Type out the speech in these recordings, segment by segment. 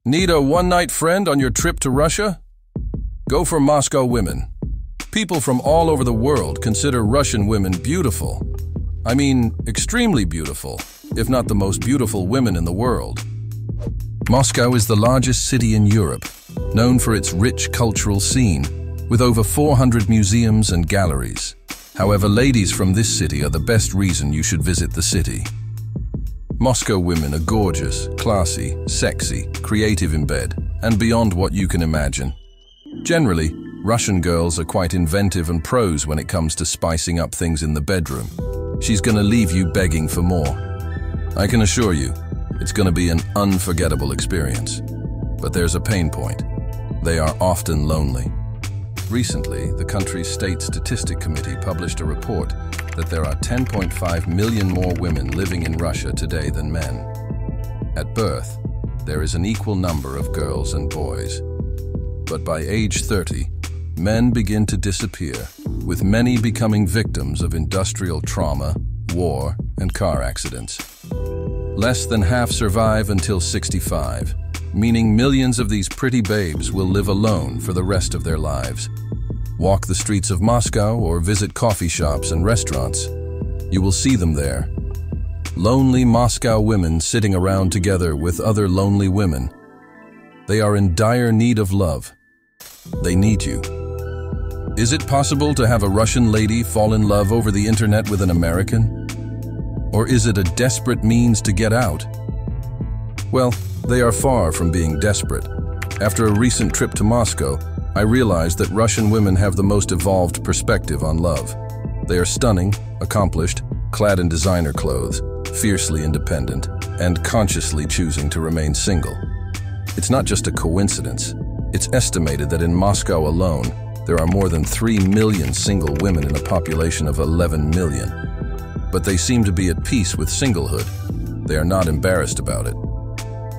Need a one-night friend on your trip to Russia? Go for Moscow women. People from all over the world consider Russian women beautiful. I mean, extremely beautiful, if not the most beautiful women in the world. Moscow is the largest city in Europe, known for its rich cultural scene, with over 400 museums and galleries. However, ladies from this city are the best reason you should visit the city. Moscow women are gorgeous, classy, sexy, creative in bed, and beyond what you can imagine. Generally, Russian girls are quite inventive and pros when it comes to spicing up things in the bedroom. She's gonna leave you begging for more. I can assure you, it's gonna be an unforgettable experience. But there's a pain point. They are often lonely. Recently, the country's State Statistic Committee published a report that there are 10.5 million more women living in Russia today than men. At birth, there is an equal number of girls and boys. But by age 30, men begin to disappear, with many becoming victims of industrial trauma, war, and car accidents. Less than half survive until 65, meaning millions of these pretty babes will live alone for the rest of their lives. Walk the streets of Moscow or visit coffee shops and restaurants. You will see them there. Lonely Moscow women sitting around together with other lonely women. They are in dire need of love. They need you. Is it possible to have a Russian lady fall in love over the internet with an American? Or is it a desperate means to get out? Well, they are far from being desperate. After a recent trip to Moscow, I realized that Russian women have the most evolved perspective on love. They are stunning, accomplished, clad in designer clothes, fiercely independent, and consciously choosing to remain single. It's not just a coincidence. It's estimated that in Moscow alone, there are more than 3 million single women in a population of 11 million. But they seem to be at peace with singlehood. They are not embarrassed about it.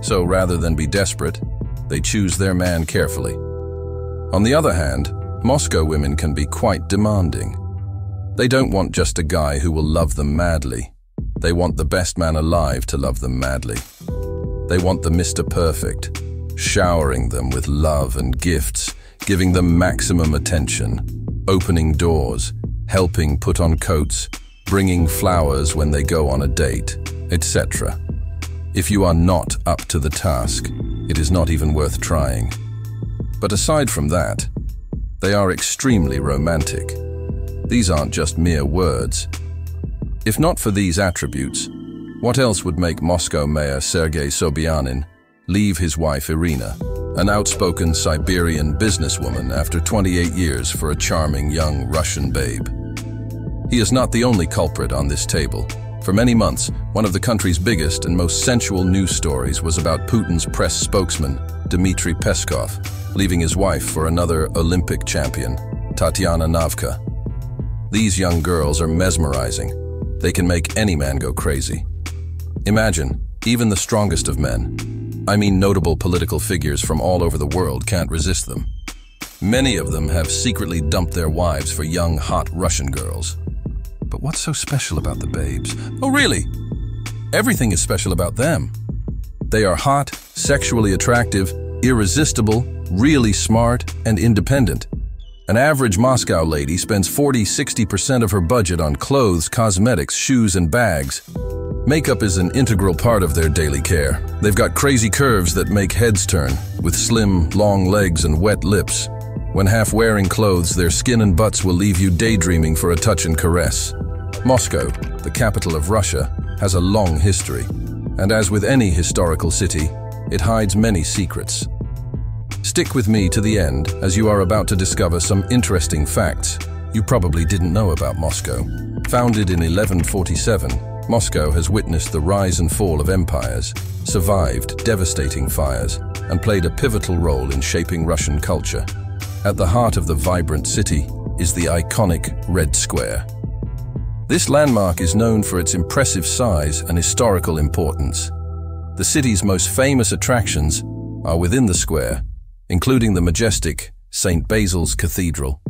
So rather than be desperate, they choose their man carefully. On the other hand, Moscow women can be quite demanding. They don't want just a guy who will love them madly. They want the best man alive to love them madly. They want the Mr. Perfect, showering them with love and gifts, giving them maximum attention, opening doors, helping put on coats, bringing flowers when they go on a date, etc. If you are not up to the task, it is not even worth trying. But aside from that, they are extremely romantic. These aren't just mere words. If not for these attributes, what else would make Moscow Mayor Sergei Sobyanin leave his wife Irina, an outspoken Siberian businesswoman, after 28 years for a charming young Russian babe? He is not the only culprit on this table. For many months, one of the country's biggest and most sensual news stories was about Putin's press spokesman, Dmitry Peskov, leaving his wife for another Olympic champion, Tatyana Navka. These young girls are mesmerizing. They can make any man go crazy. Imagine, even the strongest of men, I mean notable political figures from all over the world, can't resist them. Many of them have secretly dumped their wives for young, hot Russian girls. But what's so special about the babes? Oh, really? Everything is special about them. They are hot, sexually attractive, irresistible, really smart, and independent. An average Moscow lady spends 40–60% of her budget on clothes, cosmetics, shoes, and bags. Makeup is an integral part of their daily care. They've got crazy curves that make heads turn, with slim, long legs and wet lips. When half wearing clothes, their skin and butts will leave you daydreaming for a touch and caress. Moscow, the capital of Russia, has a long history, and as with any historical city, it hides many secrets. Stick with me to the end, as you are about to discover some interesting facts you probably didn't know about Moscow. Founded in 1147, Moscow has witnessed the rise and fall of empires, survived devastating fires, and played a pivotal role in shaping Russian culture. At the heart of the vibrant city is the iconic Red Square. This landmark is known for its impressive size and historical importance. The city's most famous attractions are within the square, including the majestic St. Basil's Cathedral.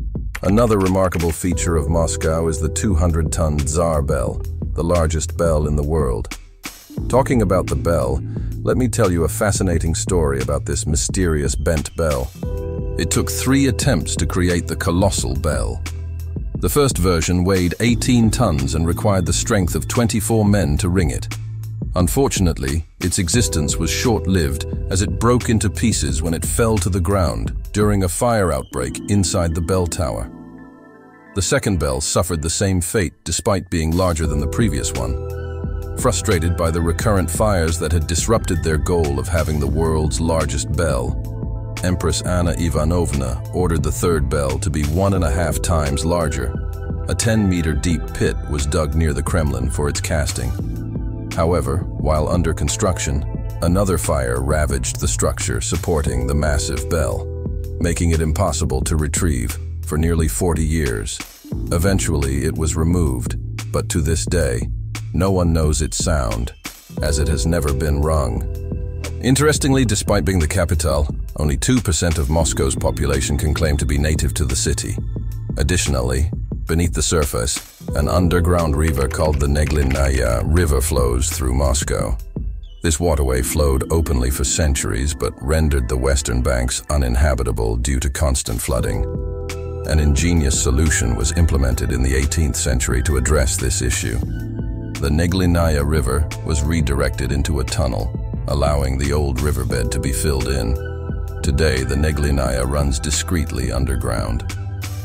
Another remarkable feature of Moscow is the 200-ton Tsar bell, the largest bell in the world. Talking about the bell, let me tell you a fascinating story about this mysterious bent bell. It took 3 attempts to create the colossal bell. The first version weighed 18 tons and required the strength of 24 men to ring it. Unfortunately, its existence was short-lived as it broke into pieces when it fell to the ground during a fire outbreak inside the bell tower. The second bell suffered the same fate despite being larger than the previous one. Frustrated by the recurrent fires that had disrupted their goal of having the world's largest bell, Empress Anna Ivanovna ordered the third bell to be 1.5 times larger. A 10-meter deep pit was dug near the Kremlin for its casting. However, while under construction, another fire ravaged the structure supporting the massive bell, making it impossible to retrieve for nearly 40 years. Eventually, it was removed, but to this day, no one knows its sound, as it has never been rung. Interestingly, despite being the capital, only 2% of Moscow's population can claim to be native to the city. Additionally, beneath the surface, an underground river called the Neglinaya River flows through Moscow. This waterway flowed openly for centuries but rendered the western banks uninhabitable due to constant flooding. An ingenious solution was implemented in the 18th century to address this issue. The Neglinaya River was redirected into a tunnel, allowing the old riverbed to be filled in. Today, the Neglinaya runs discreetly underground.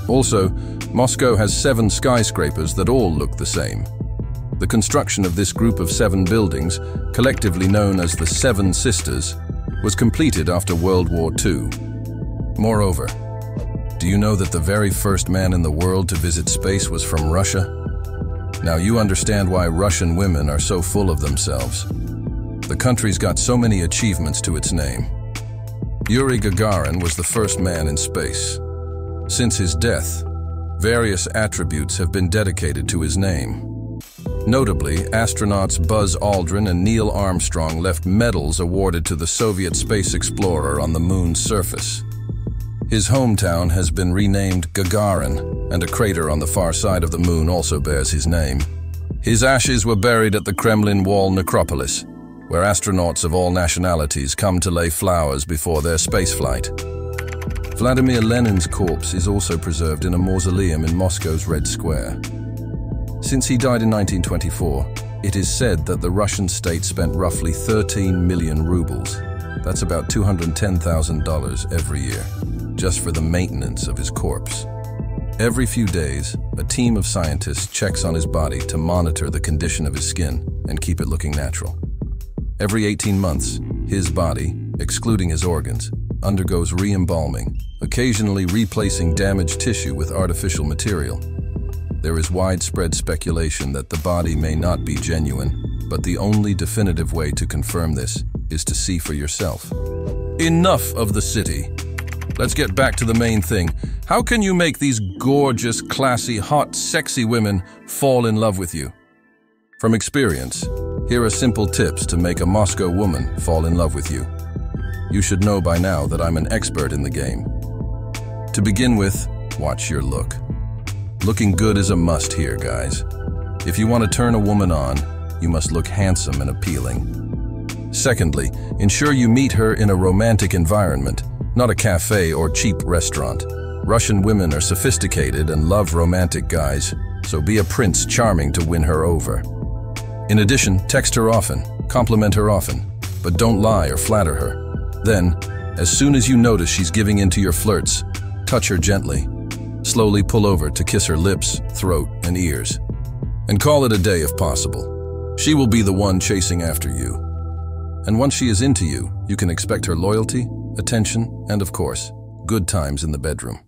Also, Moscow has 7 skyscrapers that all look the same. The construction of this group of 7 buildings, collectively known as the Seven Sisters, was completed after World War II. Moreover, do you know that the very first man in the world to visit space was from Russia? Now you understand why Russian women are so full of themselves. The country's got so many achievements to its name. Yuri Gagarin was the first man in space. Since his death, various attributes have been dedicated to his name. Notably, astronauts Buzz Aldrin and Neil Armstrong left medals awarded to the Soviet space explorer on the moon's surface. His hometown has been renamed Gagarin, and a crater on the far side of the moon also bears his name. His ashes were buried at the Kremlin Wall necropolis, where astronauts of all nationalities come to lay flowers before their spaceflight. Vladimir Lenin's corpse is also preserved in a mausoleum in Moscow's Red Square. Since he died in 1924, it is said that the Russian state spent roughly 13 million rubles. That's about $210,000 every year, just for the maintenance of his corpse. Every few days, a team of scientists checks on his body to monitor the condition of his skin and keep it looking natural. Every 18 months, his body, excluding his organs, undergoes re-embalming, occasionally replacing damaged tissue with artificial material. There is widespread speculation that the body may not be genuine, but the only definitive way to confirm this is to see for yourself. Enough of the city. Let's get back to the main thing. How can you make these gorgeous, classy, hot, sexy women fall in love with you? From experience, here are simple tips to make a Moscow woman fall in love with you. You should know by now that I'm an expert in the game. To begin with, watch your look. Looking good is a must here, guys. If you want to turn a woman on, you must look handsome and appealing. Secondly, ensure you meet her in a romantic environment, not a cafe or cheap restaurant. Russian women are sophisticated and love romantic guys, so be a Prince Charming to win her over. In addition, text her often, compliment her often, but don't lie or flatter her. Then, as soon as you notice she's giving in to your flirts, touch her gently. Slowly pull over to kiss her lips, throat, and ears. And call it a day if possible. She will be the one chasing after you. And once she is into you, you can expect her loyalty, attention, and of course, good times in the bedroom.